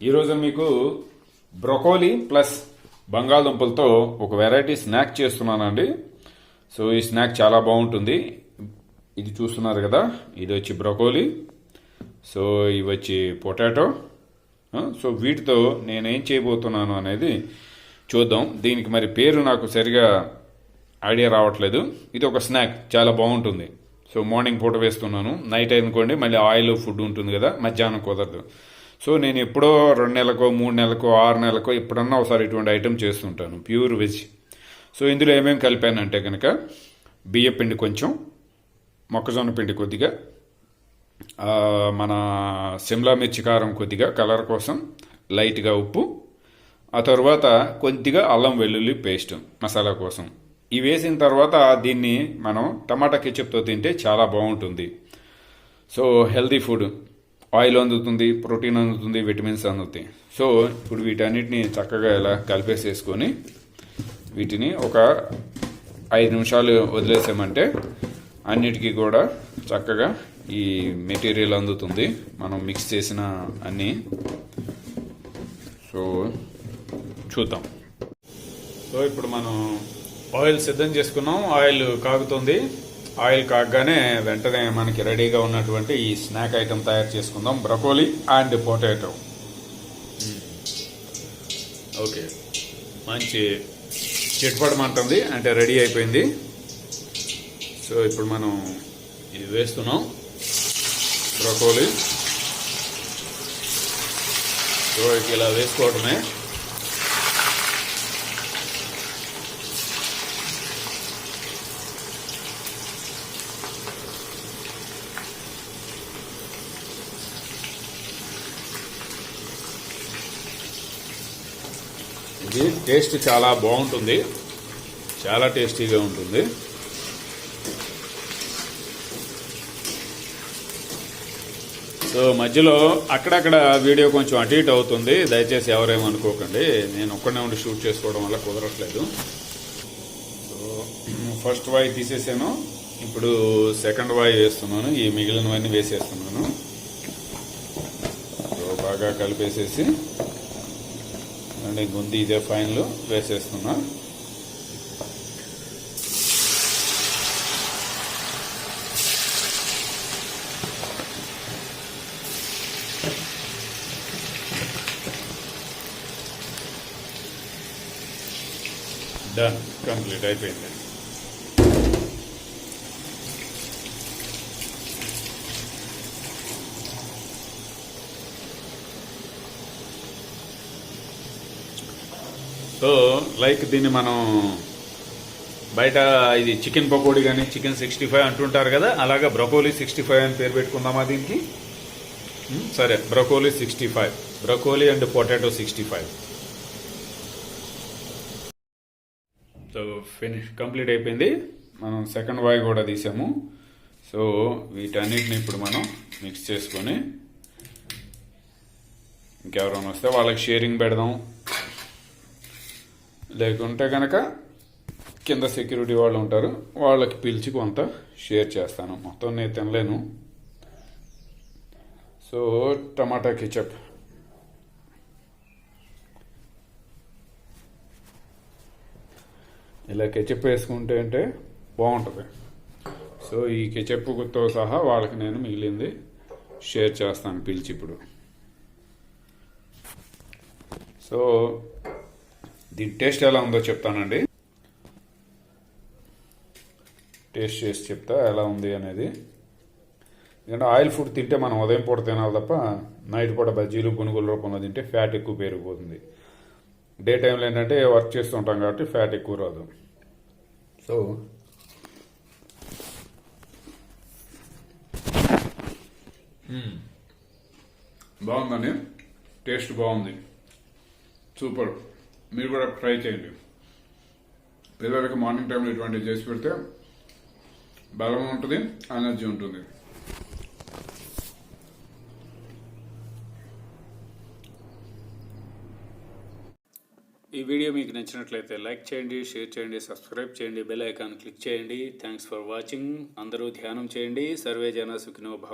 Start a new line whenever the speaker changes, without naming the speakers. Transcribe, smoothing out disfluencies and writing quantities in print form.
ఈరోజు మీకు broccoli plus బంగాళదుంపలతో ఒక వెరైటీ స్నాక్ చేస్తున్నానండి. సో ఈ స్నాక్ చాలా బాగుంటుంది. ఇది చూస్తున్నారు కదా, ఇది వచ్చి బ్రొకోలీ, సో ఇవి వచ్చి పొటాటో. సో వీటితో నేనేం చేయబోతున్నాను అనేది చూద్దాం. దీనికి మరి పేరు నాకు సరిగా ఐడియా రావట్లేదు. ఇది ఒక స్నాక్, చాలా బాగుంటుంది. సో మార్నింగ్ పూట వేస్తున్నాను. నైట్ అనుకోండి మళ్ళీ ఆయిల్ ఫుడ్ ఉంటుంది కదా, మధ్యాహ్నం కుదరదు. సో నేను ఎప్పుడో 2 నెలలకో 3 నెలలకో 6 నెలలకో ఎప్పుడన్నా ఒకసారి ఇటువంటి ఐటెం చేస్తుంటాను, ప్యూర్ వెజ్. సో ఇందులో ఏమేమి కలిపానంటే కనుక బియ్య పిండి కొంచెం, మొక్కజొన్న పిండి కొద్దిగా, మన సిమ్లా మిర్చి కారం కొద్దిగా కలర్ కోసం, లైట్గా ఉప్పు, ఆ తర్వాత కొద్దిగా అల్లం వెల్లుల్లి పేస్ట్ మసాలా కోసం. ఇవి వేసిన తర్వాత దీన్ని మనం టమాటా కెచప్తో తింటే చాలా బాగుంటుంది. సో హెల్తీ ఫుడ్, ఆయిల్ అందుతుంది, ప్రోటీన్ అందుతుంది, విటమిన్స్ అందుతాయి. సో ఇప్పుడు వీటన్నిటిని చక్కగా ఇలా కలిపేసేసుకొని వీటిని ఒక 5 నిమిషాలు వదిలేసామంటే అన్నిటికీ కూడా చక్కగా ఈ మెటీరియల్ అందుతుంది, మనం మిక్స్ చేసిన అన్నీ. సో చూద్దాం. సో ఇప్పుడు మనం ఆయిల్ సిద్ధం చేసుకున్నాం. ఆయిల్ కాగుతుంది. ఆయిల్ కాగానే వెంటనే మనకి రెడీగా ఉన్నటువంటి ఈ స్నాక్ ఐటెం తయారు చేసుకుందాం, బ్రొకోలీ అండ్ పొటాటో. ఓకే, మంచి చిట్పడమంటుంది, అంటే రెడీ అయిపోయింది. సో ఇప్పుడు మనం ఇది వేస్తున్నాం, బ్రొకోలీ. సో ఇలా వేసుకోవడమే. ఇది టేస్ట్ చాలా బాగుంటుంది, చాలా టేస్టీగా ఉంటుంది. సో మధ్యలో అక్కడక్కడ వీడియో కొంచెం అటు ఇటు అవుతుంది, దయచేసి ఎవరేమనుకోకండి. నేను ఒక్కడే ఉండి షూట్ చేసుకోవడం వల్ల కుదరట్లేదు. సో ఫస్ట్ వాయి తీసేసాను, ఇప్పుడు సెకండ్ వాయి వేస్తున్నాను. ఈ మిగిలినవన్నీ వేసేస్తున్నాను. సో బాగా కలిపేసేసి గుంది ఇదే ఫైనల్ వేసేస్తున్నా. డన్, కంప్లీట్ అయిపోయింది. సో లైక్ దీన్ని మనం బయట ఇది చికెన్ పకోడీ కానీ చికెన్ 65 అంటుంటారు కదా, అలాగా బ్రొకోలీ 65 అని పేరు పెట్టుకుందామా దీనికి? సరే, broccoli 65, broccoli and potato 65. So complete అయిపోయింది. మనం సెకండ్ వాయి కూడా తీసాము. సో వీటన్నిటిని ఇప్పుడు మనం మిక్స్ చేసుకొని ఇంకెవరైనా వస్తే వాళ్ళకి షేరింగ్ పెడదాం, లేకుంటే కనుక కింద సెక్యూరిటీ వాళ్ళు ఉంటారు, వాళ్ళకి పిలిచి కొంత షేర్ చేస్తాను. మొత్తం నేను తినలేను. సో టమాటా కెచప్, ఇలా కెచప్ వేసుకుంటే అంటే బాగుంటుంది. సో ఈ కెచప్తో సహా వాళ్ళకి నేను మిగిలింది షేర్ చేస్తాను పిలిచి ఇప్పుడు. సో దీని టేస్ట్ ఎలా ఉందో చెప్తానండి, టేస్ట్ చేసి చెప్తా ఎలా ఉంది అనేది. ఎందుకంటే ఆయిల్ ఫుడ్ తింటే మనం ఉదయం పూట తినాలి తప్ప నైట్ పూట బజ్జీలు పునుగుల రూపంలో తింటే ఫ్యాట్ ఎక్కువ పెరిగిపోతుంది. డే టైంలో ఏంటంటే వర్క్ చేస్తుంటాం కాబట్టి ఫ్యాట్ ఎక్కువ రాదు. సో బాగుందండి, టేస్ట్ బాగుంది, సూపర్. మీరు కూడా ట్రై చేయండి. పిల్లలకి మార్నింగ్ టైంలో ఇటువంటివి చేసి పెడితే బలం ఉంటుంది, ఎనర్జీ ఉంటుంది. ఈ వీడియో మీకు నచ్చినట్లయితే లైక్ చేయండి, షేర్ చేయండి, సబ్స్క్రైబ్ చేయండి, బెల్ ఐకాన్ క్లిక్ చేయండి. Thanks for watching. అందరూ ధ్యానం చేయండి. సర్వే జన సుఖినో భవ.